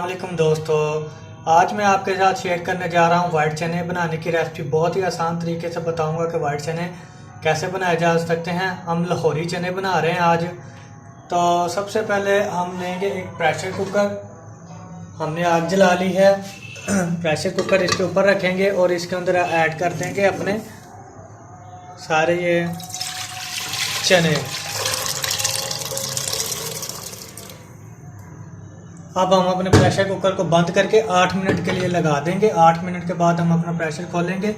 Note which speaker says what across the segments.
Speaker 1: वालेकुम दोस्तों, आज मैं आपके साथ शेयर करने जा रहा हूँ वाइट चने बनाने की रेसिपी। बहुत ही आसान तरीके से बताऊँगा कि वाइट चने कैसे बनाए जा सकते हैं। हम लाहौरी चने बना रहे हैं आज। तो सबसे पहले हम लेंगे एक प्रेशर कुकर। हमने आग जला ली है। प्रेशर कुकर इसके ऊपर रखेंगे और इसके अंदर ऐड कर देंगे अपने सारे ये चने। अब हम अपने प्रेशर कुकर को बंद करके 8 मिनट के लिए लगा देंगे। 8 मिनट के बाद हम अपना प्रेशर खोलेंगे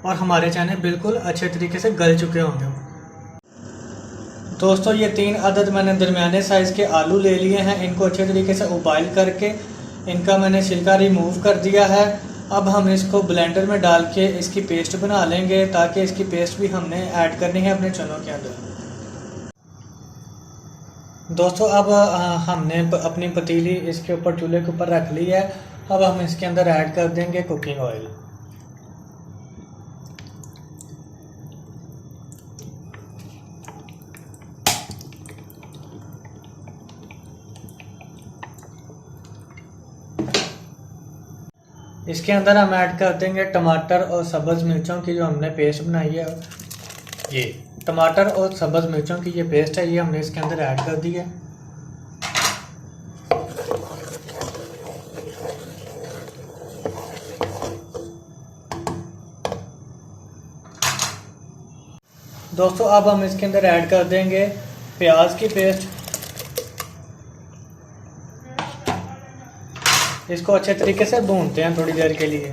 Speaker 1: और हमारे चने बिल्कुल अच्छे तरीके से गल चुके होंगे। दोस्तों, ये 3 अदद मैंने दरमियाने साइज़ के आलू ले लिए हैं। इनको अच्छे तरीके से उबाइल करके इनका मैंने छिलका रिमूव कर दिया है। अब हम इसको ब्लेंडर में डाल के इसकी पेस्ट बना लेंगे, ताकि इसकी पेस्ट भी हमने ऐड करनी है अपने चनों के अंदर। दोस्तों, अब हमने अपनी पतीली इसके ऊपर चूल्हे के ऊपर रख ली है। अब हम इसके अंदर ऐड कर देंगे कुकिंग ऑयल। इसके अंदर हम ऐड कर देंगे टमाटर और सब्ज़ मिर्चों की जो हमने पेस्ट बनाई है। ये टमाटर और सब्ज़ मिर्चों की ये पेस्ट है, ये हमने इसके अंदर ऐड कर दी है। दोस्तों, अब हम इसके अंदर ऐड कर देंगे प्याज की पेस्ट। इसको अच्छे तरीके से भूनते हैं थोड़ी देर के लिए।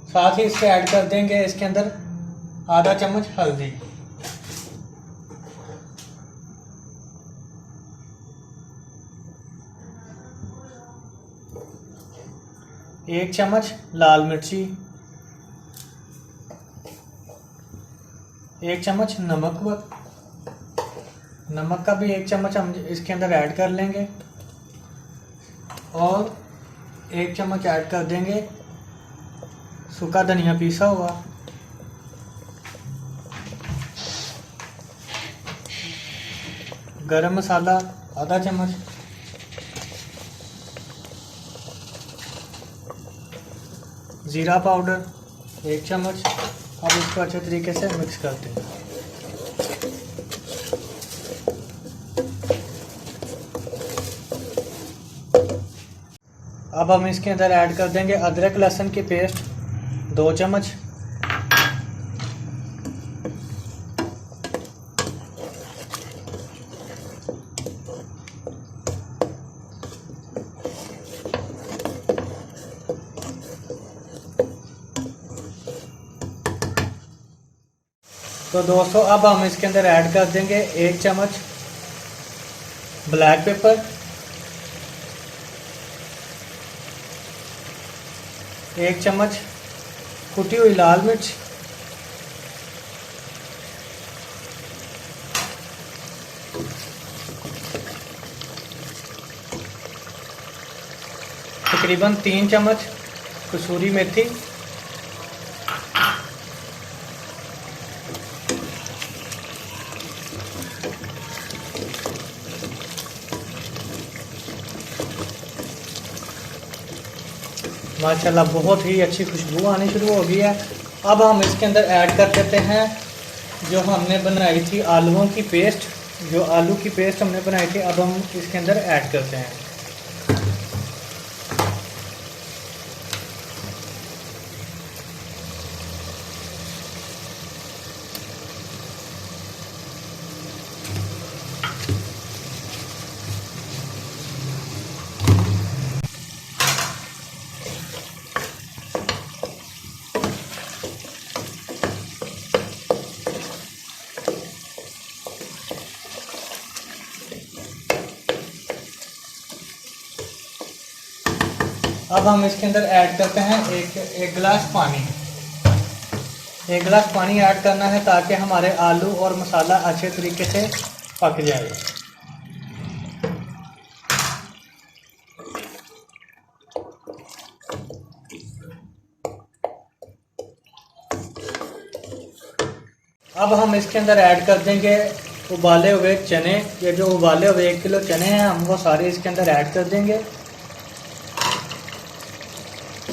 Speaker 1: साथ ही इसके ऐड कर देंगे इसके अंदर आधा चम्मच हल्दी, 1 चम्मच लाल मिर्ची, 1 चम्मच नमक का भी 1 चम्मच हम इसके अंदर ऐड कर लेंगे और 1 चम्मच ऐड कर देंगे सूखा धनिया पीसा हुआ। गरम मसाला आधा चम्मच, जीरा पाउडर 1 चम्मच। अब इसको अच्छे तरीके से मिक्स करते हैं। अब हम इसके अंदर ऐड कर देंगे अदरक लहसुन की पेस्ट 2 चम्मच, तो दोस्तों अब हम इसके अंदर ऐड कर देंगे 1 चम्मच ब्लैक पेपर, 1 चम्मच कुटी हुई लाल मिर्च, तकरीबन 3 चम्मच कसूरी मेथी, माशाल्लाह बहुत ही अच्छी खुशबू आनी शुरू हो गई है। अब हम इसके अंदर ऐड कर देते हैं जो हमने बनाई थी आलूओं की पेस्ट। जो आलू की पेस्ट हमने बनाई थी, अब हम इसके अंदर ऐड करते हैं। अब हम इसके अंदर ऐड करते हैं एक गिलास पानी। 1 गिलास पानी ऐड करना है ताकि हमारे आलू और मसाला अच्छे तरीके से पक जाए। अब हम इसके अंदर ऐड कर देंगे उबाले हुए चने, ये जो उबाले हुए 1 किलो चने हैं हम वो सारे इसके अंदर ऐड कर देंगे।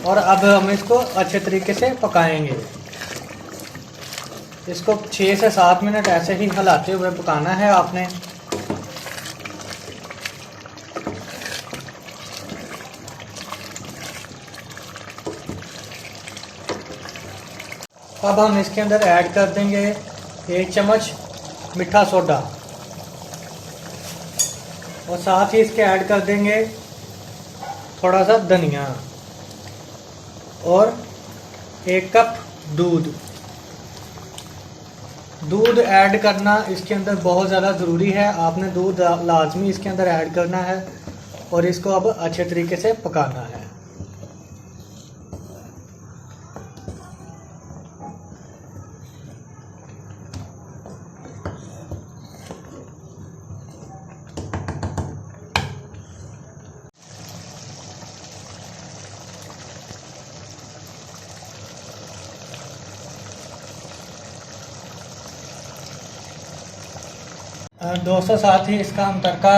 Speaker 1: और अब हम इसको अच्छे तरीके से पकाएंगे। इसको 6 से 7 मिनट ऐसे ही हिलाते हुए पकाना है आपने। अब हम इसके अंदर ऐड कर देंगे 1 चम्मच मीठा सोडा और साथ ही इसके ऐड कर देंगे थोड़ा सा धनिया और 1 कप दूध। दूध ऐड करना इसके अंदर बहुत ज़्यादा ज़रूरी है, आपने दूध लाजमी इसके अंदर ऐड करना है और इसको अब अच्छे तरीके से पकाना है। दोस्तों साथ ही इसका हम तड़का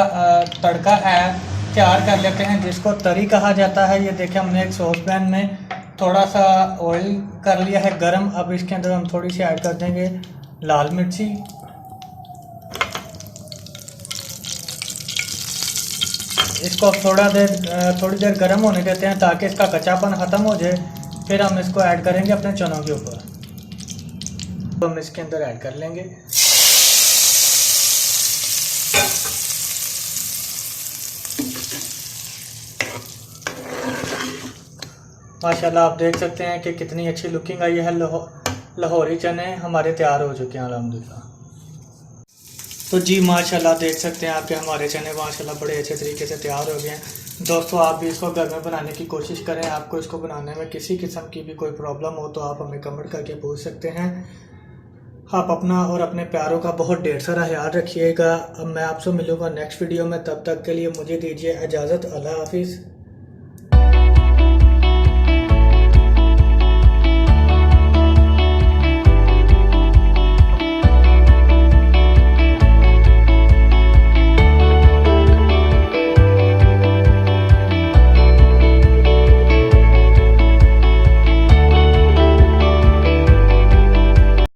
Speaker 1: तैयार कर लेते हैं, जिसको तरी कहा जाता है। ये देखिए हमने एक सॉस पैन में थोड़ा सा ऑयल कर लिया है गरम। अब इसके अंदर हम थोड़ी सी ऐड कर देंगे लाल मिर्ची, इसको अब थोड़ी देर गरम होने देते हैं ताकि इसका कच्चापन ख़त्म हो जाए। फिर हम इसको ऐड करेंगे अपने चनों के ऊपर। तो हम इसके अंदर ऐड कर लेंगे। माशाल्लाह आप देख सकते हैं कि कितनी अच्छी लुकिंग आई है। लाहौरी चने हमारे तैयार हो चुके हैं अल्हम्दुलिल्लाह। तो जी माशाल्लाह देख सकते हैं आपके हमारे चने माशाल्लाह बड़े अच्छे तरीके से तैयार हो गए हैं। दोस्तों आप भी इसको घर में बनाने की कोशिश करें। आपको इसको बनाने में किसी किस्म की भी कोई प्रॉब्लम हो तो आप हमें कमेंट करके पूछ सकते हैं। आप अपना और अपने प्यारों का बहुत ढेर सारा ख्याल रखिएगा। अब मैं आपसे मिलूँगा नेक्स्ट वीडियो में, तब तक के लिए मुझे दीजिए इजाज़त। अल्लाह हाफिज़।